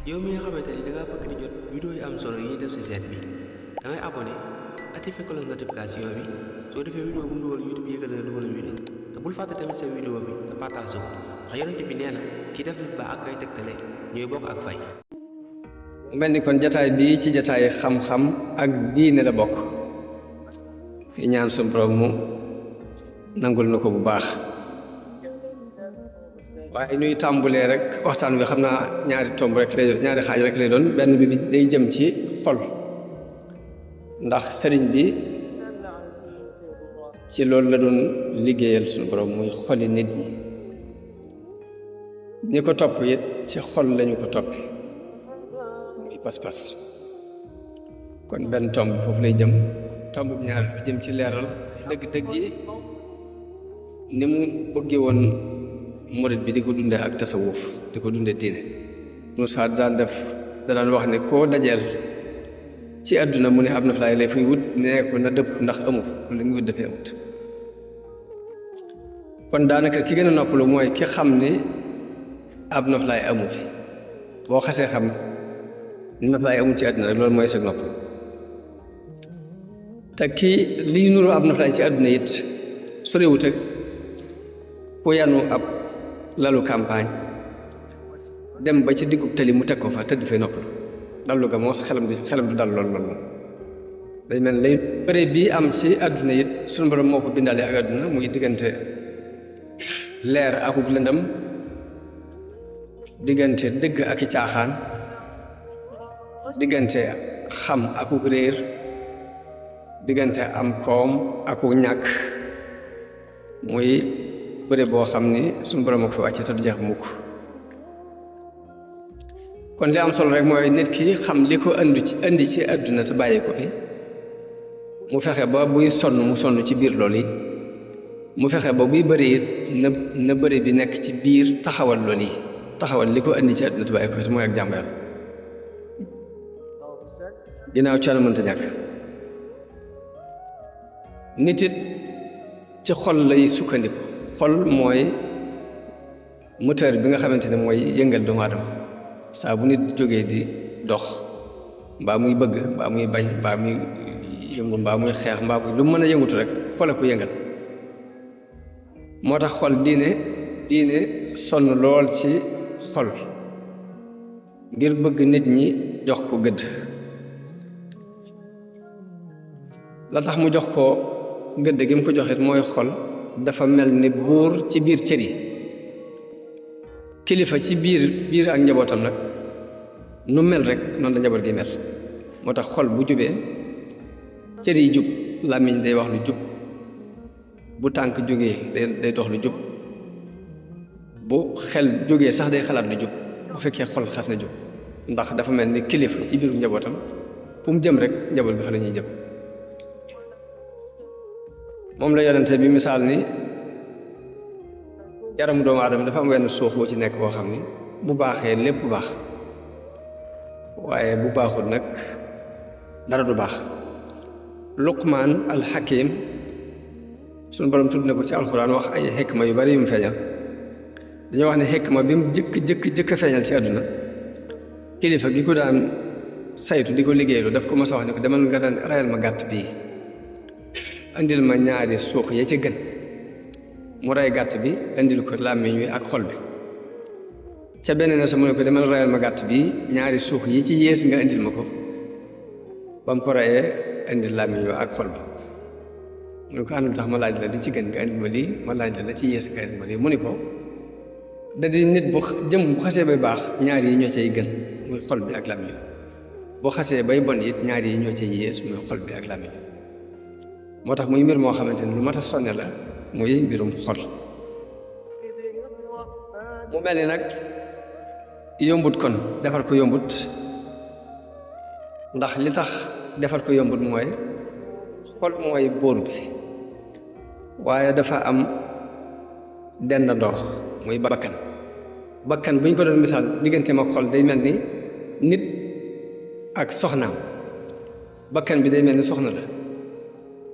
yow mi nga xamante ni da ngaa bëgg di jot vidéo yu am solo yi ñuy def ci chaîne bi da ngay abonné activé cloche notification bi soo defee vidéo bu mu dugal YouTube yëgal na dugal vidéo te bul fàtte tamit sa vidéo bi te partage ko ndax yonent bi nee na ki def lu baax ak ay tegtale ñooy bokk ak fay. mel ni kon jataay bii ci jataay xam-xam ak diine la bokk fi ñaan suñu borom mu nangul na ko bu baax waaye ñuy tàmbulee rek waxtaan wi xam naa ñaari tomb rek lay ñaari xaaj rek lay doon benn bi day jëm ci xol ndax sëriñ bi ci loolu la doon liggéeyal suñu borom muy xoli nit ñi ko topp it ci xol lañu ko topp muy pas-pas kon benn tomb foofu lay jëm tomb bu ñaar bi jëm ci leeral dëgg-dëgg yi ni mu bëggee woon murit bi di ko dundee ak tasawuf di ko dundee diine Moussa daan wax ne koo dajeel ci àdduna mu ne ab noflaay lay fuy wut nee ko na dëpp ndax amu fi lu muy wut dafay amut kon daanaka ki gën a noppalu mooy ki xam ni ab noflaay amu fi boo xasee xam ni noflaay amu ci àdduna rek loolu mooy sa noppalu te kii liy nuru ab noflaay ci àdduna it sorewut ak ku yanu ab lalu campagne dem ba ci diggub tali mu teg ko fa tëdd fay noppalu dallu ga moos xelam du dal lool day mel lay bëre bii am ci àdduna it suñu borom moo ko bindaale ak àdduna muy diggante leer akuk lëndam diggante dëgg ak i caaxaan diggante xam akuk réer diggante am koom akuk ñàkk muy bëre boo xam ni suñu borom ak fi wàcce te du jeex mukk kon li am solo rek mooy nit ki xam li ko indi ci àdduna te bàyyi ko fi mu fexe ba buy sonn mu sonn ci biir loolu yi mu fexe ba buy bëri it na bëri bi nekk ci biir taxawal loolu yi taxawal li ko indi ci àdduna te bàyyi ko fi te mooy ak jàmm Yàlla ginnaaw coono mënta ñàkk nit it ci xol lay sukkandiku xol mooy moteur bi nga xamante ne mooy yëngal doomu aadama saa bu nit jógee di dox mbaa muy bëgg mbaa muy bañ mbaa muy yëngu mbaa muy xeex mbaa muy lu mën a yëngutu rek xol a ko yëngal moo tax xol diine sonn lool ci xol ngir bëgg nit ñi jox ko gëdd la tax mu jox ko gëdd gi mu ko joxit mooy xol dafa mel ni buur ci biir cër yi kilifa ci biir ak njabootam nag nu mel rek noonu la njaboot gi mel moo tax xol bu jubee cër yi jub làmmiñ day wax lu jub bu tànk jógee day dox lu jub bu xel jógee sax day xalaat lu jub bu fekkee xol xas na jub ndax dafa mel ni kilifa ci biiru njabootam fu mu jëm rek njaboot gi fa la ñuy jëm moom la yonente bi misaal ni yaramu doomu aadama dafa am wenn suux wu ci nekk boo xam ni bu baaxee lépp bu baax waaye bu baaxul nag dara du baax Luqmaan al-Hakim suñu borom tudd na ko ci alxuraan wax ay xikma yu bari yu mu feeñal dañoo wax ne xikma bi mu jëkk a feeñal ci àdduna kilifa gi ko daan saytu di ko liggéeylu daf ko mos a wax ne ko demal nga daan rayal ma gàtt bii indil ma ñaari suux ya ca gën mu rey gàtt bi indil ko làmmiñ wi ak xol bi ca beneen na sa mu ne ko demal rayal ma gàtt bi ñaari suux yi ci yées nga indil ma ko ba mu ko reyee indil làmmiñ wi ak xol bi mu ne ko àndul tax ma laaj la di ci gën nga indil ma lii ma laaj la ci yées nga indil ma lii mu ne ko da di nit bu jëm bu xasee bay baax ñaar yi ñoo cay gën muy xol bi ak làmmiñ wi bu xasee bay bon it ñaar yi ñoo cay yées muy xol bi ak làmmiñ wi moo tax muy mbir moo xamante ni lu mat a sonne la muy mbirum xol mu mel ni nag yombut kon defar ko yombut ndax li tax defar ko yombut mooy xol mooy buur bi waaye dafa am dendandoo muy bakkan bu ñu ko doon misaal digganteem ak xol day mel ni nit ak soxnaam bakkan bi day mel ni soxna la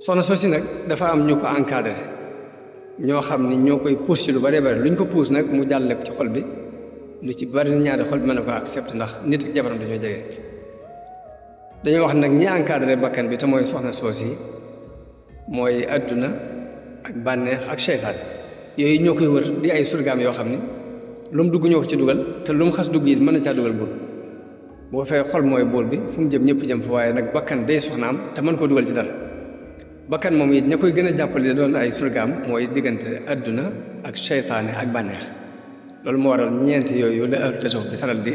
soxna soosi nag dafa am ñu ko encadré ñoo xam ni ñoo koy puus ci lu bare bare lu ñu ko puus nag mu jàlle ko ci xol bi lu ci bari ñaari xol bi mën na ko accepté ndax nit ak jabaram dañoo jege dañoo wax nag ñi encadré bakkan bi te mooy soxna soos yi mooy adduna ak bànneex ak seytaan yooyu ñoo koy wër di ay surgaam yoo xam ne lu mu dugg ñoo ko ci dugal te lu mu xas dugg yi mën na caa dugal buur boo fee xol mooy buur bi fu mu jëm ñëpp jëm fa waaye nag bakkan day soxnaam te mën koo dugal ci dara bakkan moom it ña koy gën a jàppale doon ay surgaam mooy diggante adduna ak seytaane ak bànneex loolu moo waral ñeenti yooyu la ahlu tasawuf di faral di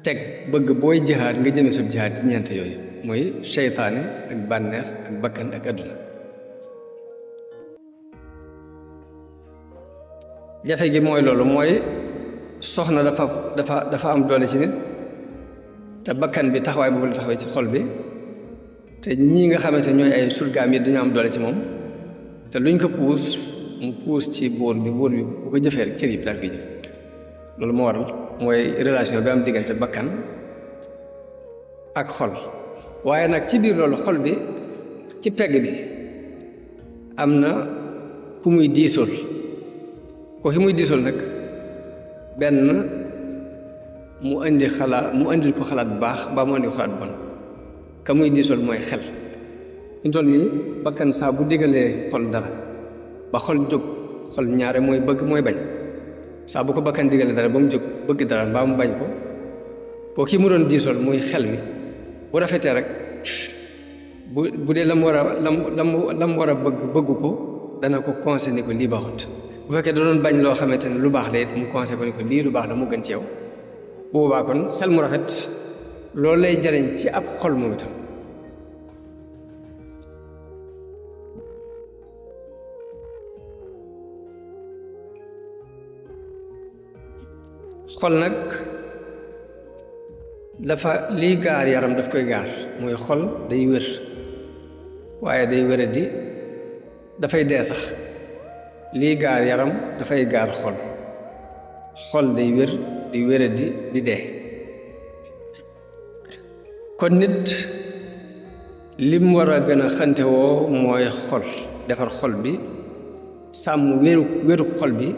teg bëgg booy jihaad nga jëme sab jihaad ci ñeenti yooyu mooy seytaane ak bànneex ak bakkan ak adduna jafe gi mooy loolu mooy soxna dafa am doole ci nit te bakkan bi taxawaay boobu la taxawee ci xol bi te ñii nga xamante ñooy ay surgaam yi dañoo am doole ci moom te luñ ko puus mu puus ci buur bi bu ko jëfee rek cër yi daal koy jëf loolu moo waral mooy relation bi am diggante bakkan ak xol waaye nag ci biir loolu xol bi ci pegg bi am na ku muy diisool ko ki muy diisool nag benn mu indil ko xalaat bu baax mbaa mu indi ko xalaat bu bon ka muy diisool mooy xel ñu toll nii bakkan saa bu diggalee xol dara ba xol jóg xol ñaare mooy bëgg mooy bañ saa bu ko bakkan diggalee dara ba mu jóg bëgg dara mbaa mu bañ ko boo kii mu doon diisool muy xel mi bu rafetee rek bu dee lam war a bëggu ko dana ko conseillé ni ko lii baaxut bu fekkee da doon bañ loo xamante ne lu baax la it mu conseillé ko ni ko lii lu baax la mu gën ci yow bu boobaa kon xel mu rafet loolu lay jariñ ci ab xol moom itam xol nag dafa lii gaar yaram daf koy gaar mooy xol day wér waaye day wéradi dafay dee sax lii gaar yaram dafay gaar xol xol day wér di wéradi di dee kon nit lim war a gën a xante woo mooy xol defar xol bi sàmm wéru xol bi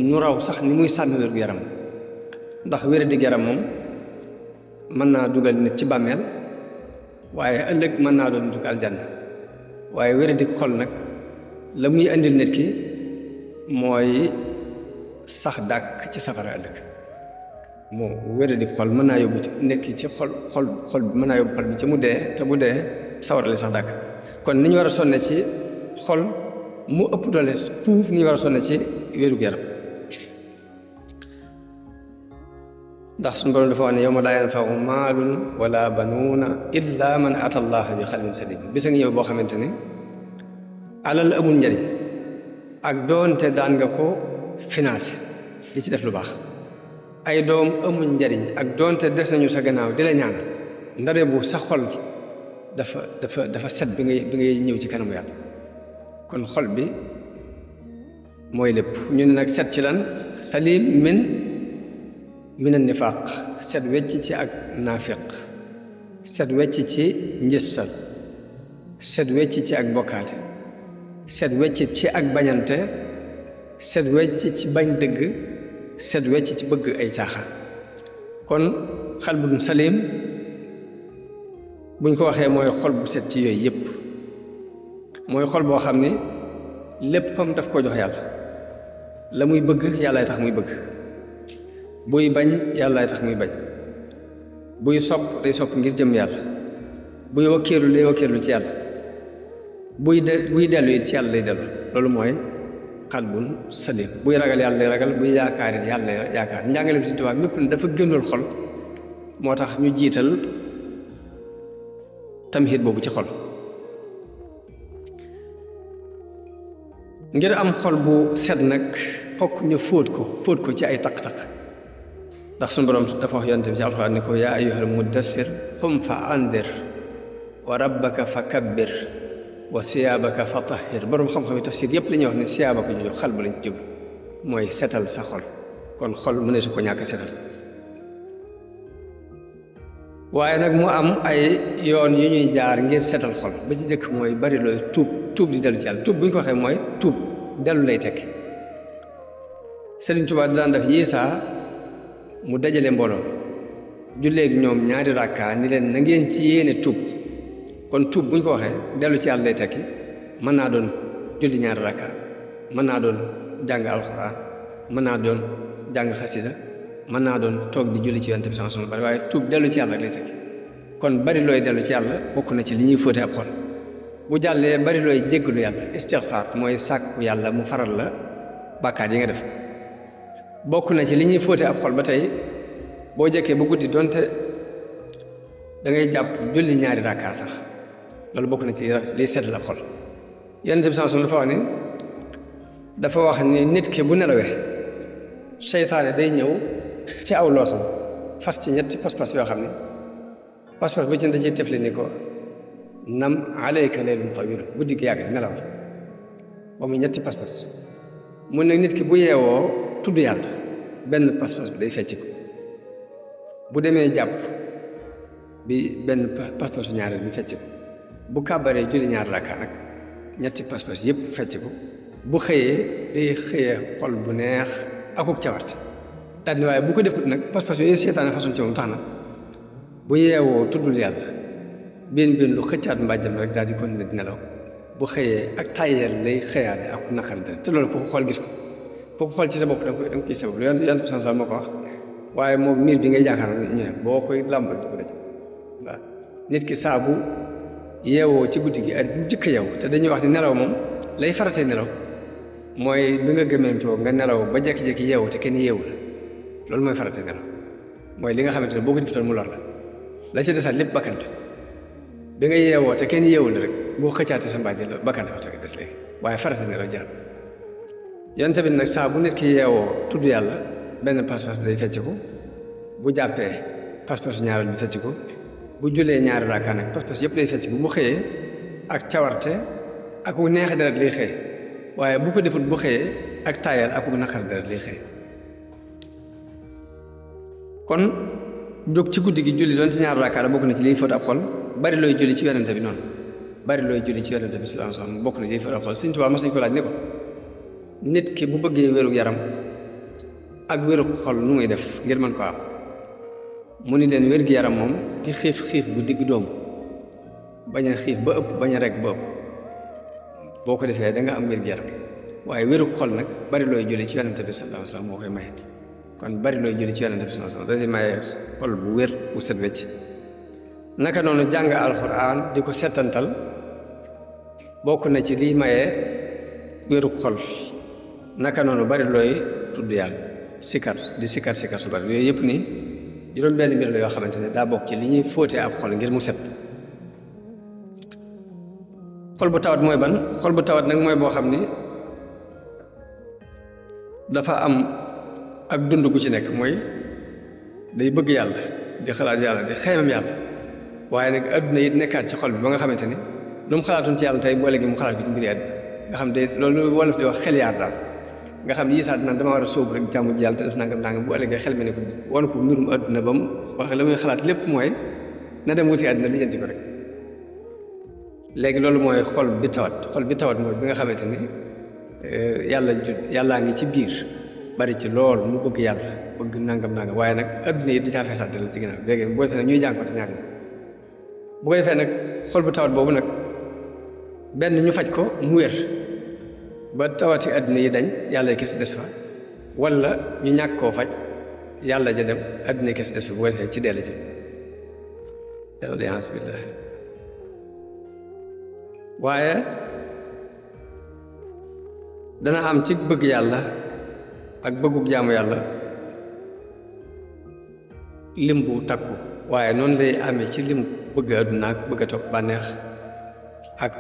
nu raw sax ni muy sàmm wéru yaram ndax wéradi yaram moom mën naa dugal nit ci bàmmeel waaye ëllëg mën naa doon dugg aljanna waaye wéradi xol nag la muy indil nit ki mooy sax dàkk ci safara ëllëg moo wéradi xol mën naa yóbbu nit ki ci xol mën naa yóbbu xol bi ci mu dee te bu dee sawara li sax dàkk kon ni ñu war a sonne ci xol mu ëpp doole fuuf ni ñu war a sonne ci wérug yaram ndax suñu borom dafa wax ne yawma laa yanfa'u maalun wala banuuna illa man ata allaha bi qalbin salim bisa ngi ñëw boo xamante ni alal amul njariñ ak doonte daan nga ko financé li ci def lu baax ay doom amul njariñ ak doonte des nañu sa gannaaw di la ñaanal ndare bu sa xol dafa set bi ngay ñëw ci kanamu yàlla kon xol bi mooy lépp ñu ne nag set ci lan salim min an nifaaq set wecc ci ak naafiq set wecc ci njëssal set wecc ci ak bokkaale set wecc ci ak bañante set wecc ci bañ dëgg set wecc ci bëgg ay caaxaan kon xalbun salim buñ ko waxee mooy xol bu set ci yooyu yépp mooy xol boo xam ni léppam daf ko jox yàlla la muy bëgg yàllaay tax muy bëgg buy bañ yàllaay tax muy bañ buy sopp day sopp ngir jëm yàlla buy wakkeerlu day wakkeerlu ci yàlla buy dellu it ci yàlla lay dellu loolu mooy xalbun salim buy ragal yàlla lay ragal buy yaakaar it yàlla lay yaakaar njàngaleem Sëriñ Tuubaa mépp ne dafa gënal xol moo tax ñu jiital tamhid boobu ci xol ngir am xol bu set nag fokk ñu fóot ko ci ay taq-taq ndax suñu borom dafa wax yonent bi ci alxuraan ne ko yaa ayyuhal muddassir qum fa andir wa rabbaka fa kabbir wa siyaabaka fa tahhir borom xam-xam yi tafsir yépp la ñuy wax ne siyaaba ko ñu jox xal bu lañ jub mooy setal sa xol kon xol mu ne su ko ñàkk setal waaye nag mu am ay yoon yu ñuy jaar ngir setal xol ba ci jëkk mooy bari looy tuub di dellu ci yàlla tuub bu ñu ko waxee mooy tuub dellu lay tekki Sëriñ Tuubaa daan def yiisaa mu dajale mbooloo julleeg ñoom ñaari rakka ni leen na ngeen ci yéene tuub kon tuub bu ñu ko waxee dellu ci yàlla lay tekki mën naa doon julli ñaari rakka mën naa doon jàng alxuraan mën naa doon jàng xasida mën naa doon toog di julli ci yonent bi sallallahu alayhi wasallam waaye tuub dellu ci yàlla lay tekki kon bari looy dellu ci yàlla bokk na ci li ñuy fóote ab xol bu jàllee bari looy jéggalu yàlla istixfaar mooy sàkku yàlla mu faral la bàkkaat yi nga def bokk na ci li ñuy fóote ab xol ba tey boo jekkee ba guddi donte da ngay jàpp julli ñaari rakka sax loolu bokk na ci liy seetal ab xol yonent bi sallallahu alayhi wasallam dafa wax ni nit ki bu nelawee seytaane day ñëw ci aw loosam fas ci ñetti pas-pas yoo xam ne pas-pas bu ci da ciy tefli ni ko nam alayka laylun tawil guddi gi yàgg nelaw ba muy ñetti pas-pas mun nag nit ki bu yeewoo tudd yàlla benn pas-pas bi day fecc ko bu demee jàpp bi benn pas-pasu ñaareel bi fecc ko bu kàbbaree julli ñaar rakka nag ñetti pas-pas yëpp fecc ko bu xëyee day xëyee xol bu neex akub cawarte daal ni waaye bu ko defut nag pas-pas yooyu seetaane façon ci moom tax na bu yeewoo tuddul yàlla biin lu xëccaat mbàjjam rek daal di continuer di nelaw bu xëyee ak tàyyeel lay xëyaale ak naqari dara te loolu ku ko xool gis ko ku ko xool ci sa bopp da nga koy sabab lu yonent bi sallallahu alayhi wasallam moo ko wax waaye moom miir bi ngay jaakaar ñëw boo koy làmbal di ko daj waaw nit ki saa bu yeewoo ci guddi gi at bu jëkk yow te dañuy wax ni nelaw moom lay faratee nelaw mooy bi nga gëmeentoo nga nelaw ba jekki-jekki yeewu te kenn yeewu la loolu mooy faratee nelaw mooy li nga xamante ne boo ko defitoon mu lor la ci desaat lépp bakkan la bi nga yeewoo te kenn yeewu la rek boo xëccaatee sa mbàjj la bakkan la te des léegi waaye faratee nelaw jaram yoon tamit nag saa bu nit ki yeewoo tudd yàlla benn pas-pas bi day fecc ko bu jàppee pas-pasu ñaareel bi fecc ko bu jullee ñaari raaka nag pas-pas yëpp lay fecc ko bu xëyee ak cawarte ak wu neex deret lay xëy waaye bu ko defut bu xëyee ak taayal ak wu naqar deret lay xëy kon jóg ci guddi gi julli doon ci ñaari raaka la bokk na ci liy fóot ab xol bari looy julli ci yonente bi noonu bari looy julli ci yonente bi sallallahu alayhi wasallam bokk na ci liy fóot ab xol Sëñ Tuubaa mas nañ ko laaj ne ko nit ki bu bëggee wéru yaram ak wéru xol nu muy def ngir mën ko am mu ni leen wér gi yaram moom di xiif bu digg doomu bañ a xiif ba ëpp bañ a rek ba ëpp boo ko defee da nga am wér gi yaram waaye wéru xol nag bari looy julli ci yonente bi sallallahu alayhi wasallam moo koy maye kon bari looy julli ci yonente bi sallallahu alayhi wasallam dafay maye xol bu wér bu set wecc naka noonu jàng alxuraan di ko settantal bokk na ci liy maye wéru xol naka noonu bari looy tudd yàlla sikar su bari yooyu yëpp ni juróom benn mbir la yoo xamante ne daa bokk ci li ñuy fóote ab xol ngir mu set xol bu tawat mooy ban xol bu tawat nag mooy boo xam ni dafa am ak dund gu ci nekk mooy day bëgg yàlla di xalaat yàlla di xeymam yàlla waaye nag adduna it nekkaat ci xol bi ba nga xamante ni lu mu xalaatoon ci yàlla tey boo léegi mu xalaat ko ci mbiri àdduna nga xam day loolu wolof di wax xel yaar daal nga xam ne yiisaat naan dama war a sóobu rek jàmm ji yàlla te def nangam bu ëllëgee xel mi ne ko wan ko mbirum adduna ba mu wax la muy xalaat lépp mooy na dem wuti àdduna lijjanti ko rek léegi loolu mooy xol bi tawat mooy bi nga xamante ni yàllaa ngi ci biir bari ci lool mu bëgg yàlla bëgg nangam waaye nag adduna yi di caa feesante la ci ginnaaw léegi bu ko defee nag ñuy jànkoonte ñaar ñi bu ko defee nag xol bu tawat boobu nag benn ñu faj ko mu wér ba tawati adduna yi dañ yàlla kese des fa wala ñu ñàkk koo faj yàlla ja dem adduna kese des fa bu ko defee ci dell ji yàlla liance billah waaye dana am ci bëgg yàlla ak bëggub jaamu yàlla lim bu takku waaye noonu lay amee ci lim bëgg adduna ak bëgg a topp bànneex ak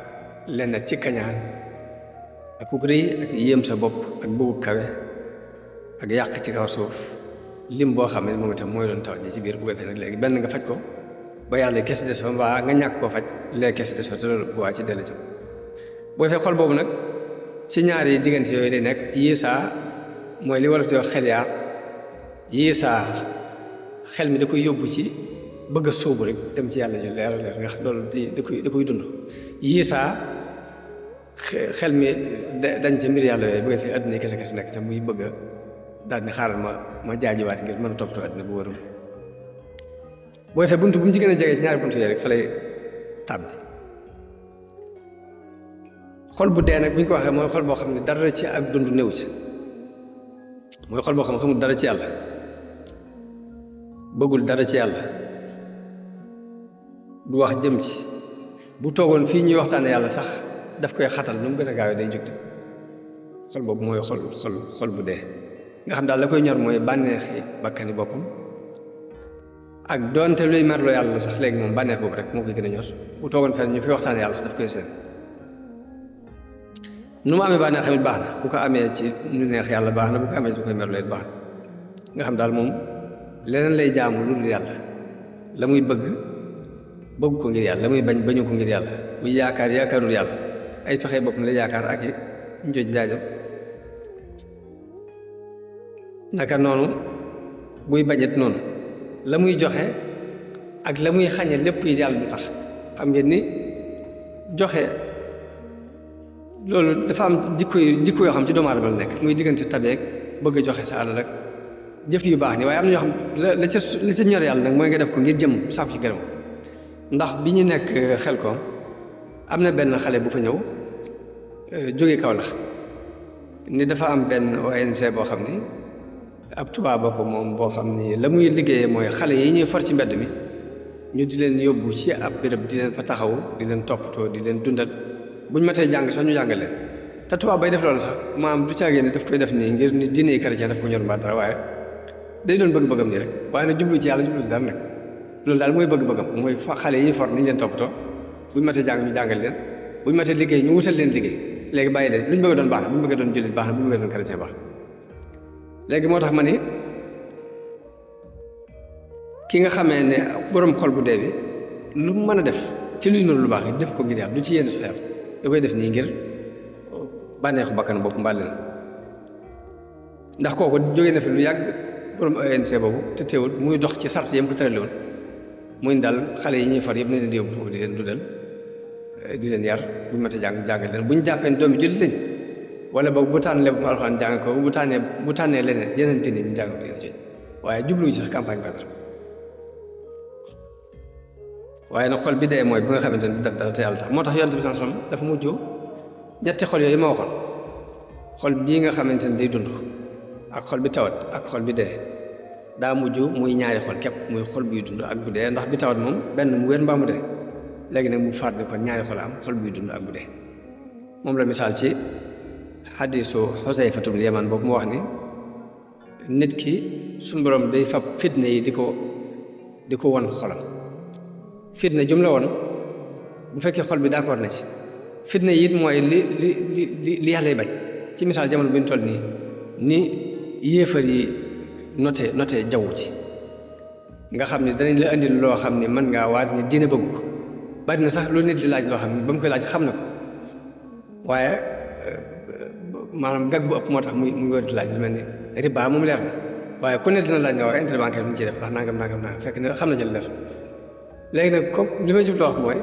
lenn ci kañaan ak ku rëy ak yéem sa bopp ak bëggu kawe ak yàq ci kaw suuf lim boo xam ne moom itam mooy doon tawat ji ci biir bu ko defee nag léegi benn nga faj ko ba yàlla kese des fa mbaa nga ñàkk koo faj léegi kese des fa te loolu bu waa ci dellu jëm bu defee xol boobu nag ci ñaari diggante yooyu day nekk yiisaa mooy li wolof di wax xel yaar yiisaa xel mi da koy yóbbu ci bëgg a sóobu rek dem ci yàlla ju leer nga xam loolu da koy dund yiisaa xel mi dañ ca mbir yàlla yooyu bu ko defee adduna kese nekk ca muy bëgg a daal ni xaaral ma jaajuwaat ngir mën a toppatoo àddina bu wërum boo defee bunt bu mu ci gën a jege ñaari bunt yooyu rek fa lay tàbbi xol bu dee nag bu ñu ko waxee mooy xol boo xam ne dara ci ak dund néew ci mooy xol boo xam ne xamul dara ci yàlla bëggul dara ci yàlla du wax jëm ci bu toogoon fii ñuy waxtaane yàlla sax daf koy xatal nu mu gën a gaawee day jóg dem xol boobu mooy xol bu dee nga xam daal la koy ñor mooy bànneexi bakkani boppam ak doonte luy merloo yàlla sax léegi moom bànneex boobu rek moo koy gën a ñor bu toogoon fenn ñu fi waxtaane yàlla sax daf koy seen nu mu amee bànneex tamit baax na bu ko amee ci nu neex yàlla baax na bu ko amee ci koy merloo it baax na nga xam daal moom leneen lay jaamu lu dul yàlla la muy bëgg ko ngir yàlla la muy bañu ko ngir yàlla buy yaakaarul yàlla ay pexe boppam la yaakaar ak i njoj jaajam naka noonu buy bañet noonu la muy joxe ak la muy xañe lépp yi yàlla du tax xam ngeen ni joxe loolu dafa am jikko yoo xam ci doomu aadama la nekk muy diggante tabeek bëgg a joxe sa alal rek jëf yu baax ni waaye am na ñoo xam la ca ñor yàlla nag mooy nga def ko ngir jëm saaku ci gërëm ndax bi ñu nekk xel ko am na benn xale bu fa ñëw jóge Kaolack ni dafa am benn ONG boo xam ni ab tubaab ba ko moom boo xam ni la muy liggéeyee mooy xale yi ñuy for ci mbedd mi ñu di leen yóbbu ci ab béréb di leen fa taxaw di leen toppatoo di leen dundal buñ matee jàng sax ñu jàngal leen te tubaab bay def loolu sax maam du caagee ne daf koy def nii ngir ni diine chrétien daf ko ñor mbaa dara waaye day doon bëgg-bëggam nii rek waaye nag jublu ci yàlla jublu ci dara nag loolu daal mooy bëgg-bëggam mooy xale yi ñu for niñ leen toppatoo buñ matee jàng ñu jàngal leen buñ matee liggéey ñu wutal leen liggéey léegi bàyyi leen luñ bëgg a doon baax na buñ bëgg a doon jullit baax na buñ bëgg a doon chrétien baax léegi moo tax ma ni ki nga xamee ne borom xol bu dee bi lu mu mën a def ci luy nuru lu baax def ko ngir yàlla du ci yenn sa yàlla da koy def nii ngir bànneexu bakkan bopp mbàlli na ndax kooku jógee na fi lu yàgg borom ONC boobu te teewul muy dox ci sart yam ko tërale woon muy daal xale yi ñuy far yëpp nañ leen di yóbbu foofu di leen dundal di leen yar buñu matee jàngal leen buñ jàppee ne doomi jullit lañ wala boog bu tànnee bu alxuraan jàng ko bu tànnee leneen yeneen diine ñu jàng ko leen ci waaye jubluwu ci sax campagne ba dara waaye nag xol bi dee mooy bi nga xamante ne du def dara te yàlla tax moo tax yonent bi sallallahu alayhi wasallam dafa mujj ñetti xol yooyu ma waxoon xol bii nga xamante ne day dund ak xol bi tawat ak xol bi dee daa mujj muy ñaari xol képp muy xol buy dund ak bu dee ndax bi tawat moom benn mu wér mbaa mu dee léegi nag mu faat ni kon ñaari xol am xol buy dund ak bu dee moom la misaal ci xadiisu Xusayfatu bnu Yamaan boobu mu wax ni nit ki suñu borom day fab fitne yi di ko won xolam fitne jum la woon bu fekkee xol bi d'accord na ci fitne yi it mooy li yàllay bañ ci misaal jamono bi ñu toll nii ni yéefar yi noté jaww ci nga xam ne danañ la indil loo xam ne mën ngaa waat ni diine bëgg ko bari na sax lu nit di laaj loo xam ne ba mu koy laaj xam na ko waaye maanaam gag bu ëpp moo tax muy wër di laaj lu mel ni riba moom leer na waaye ku ne dina laaj nga waaye intérêt bancaire bi ñu ciy def ndax nangam fekk ne xam na ci leer léegi nag comme li may jublu wax mooy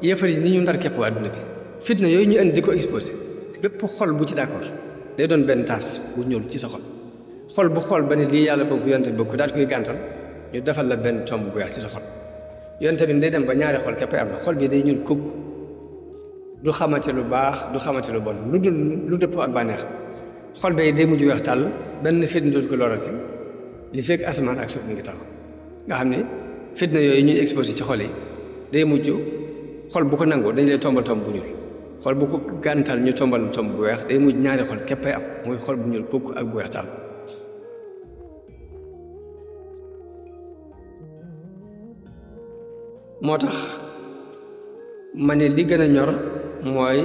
yéefar yi ni ñu ndar képp àdduna bi fitna yooyu ñu indi di ko exposé bépp xol bu ci d'accord day doon benn taas bu ñuul ci sa xol bu xool ba ne lii yàlla bëgg yonte bëgg ko daal koy gàntal ñu defal la benn tomb bu weex ci sa xol yonte bi day dem ba ñaari xol képp am na xol bi day ñuul kukk du xamante lu baax du xamante lu bon lu dëppoo ak bànneex xol bay day mujj weex tàll benn fitna dootu ko lorati li fekk asamaan ak suuf mi ngi taxaw nga xam ni fitna yooyu ñuy exposé ci xol yi day mujj xol bu ko nangoo dañ lay tombal tomb bu ñuul xol bu ko gàntal ñu tombal tomb bu weex day mujj ñaari xol képpay am muy xol bu ñuul kukk ak bu weex tàll moo tax ma ne li gën a ñor mooy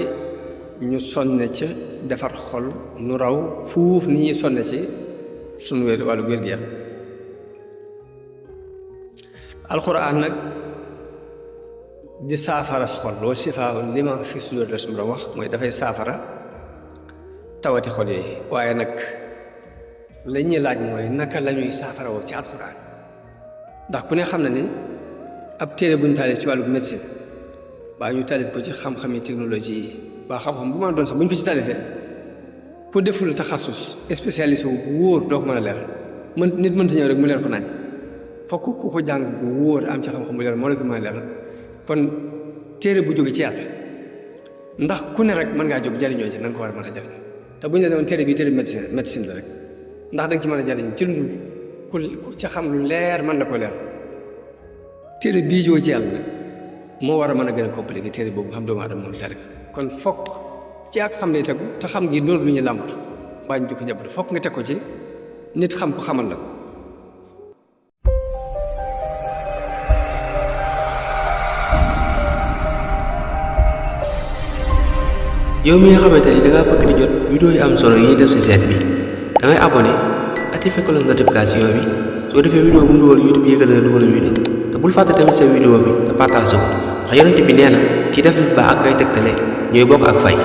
ñu sonne ca defar xol nu raw fuuf ni ñuy sonne ci sunu wàllu wér-gu-yaram alxuraan nag di saafara sa xol wa shifaa'un limaa fi suduur la suñu wax mooy dafay saafara tawati xol yooyu waaye nag la ñuy laaj mooy naka la ñuy saafara woo ci alxuraan ndax ku ne xam na ni ab téere bu ñu taalif ci wàllu médecine baa ñu taalif ko ci xam-xami technologie yi waa xam-xam bu ma doon sax bu ñu ko ci taalifee ku deful taxasus spécialiste bu wóor doo ko mën a leeral nit mënta ñëw rek mu leer ko nañ fokk ku ko jàng bu wóor am ci xam-xam bu leer moo la ko mën a leeral kon téere bu jóge ci yàlla ndax ku ne rek mën ngaa jóg jariñoo ci na nga ko war a mën a jariñoo te bu ñu la doon téere bi téere médecine la rek ndax da nga ci mën a jariñ ci lu dul ku ca xam lu leer mën la ko leer téere bii jóge ci yàlla nag moo war a mën a gën a compliqué téere boobu xam doomu aadama moom tarif kon fokk ci ak xam ne tegu te xam gi doon lu ñu làmbatu mbaa ñu ko jàppale fokk nga teg ko ci nit xam ko xamal la yow mi nga xamante ni dangaa bëgg di jot vidéo yu am solo yi def ci site bi dangay abonné activé cloche notification bi soo defee vidéo bu mu dugal YouTube yëgal na dugal na vidéo te bul fàtte tamit sa vidéo bi te partage ko ndax yonent bi nee na ki def lu baax ak ay tegtale ñooy bokk ak fay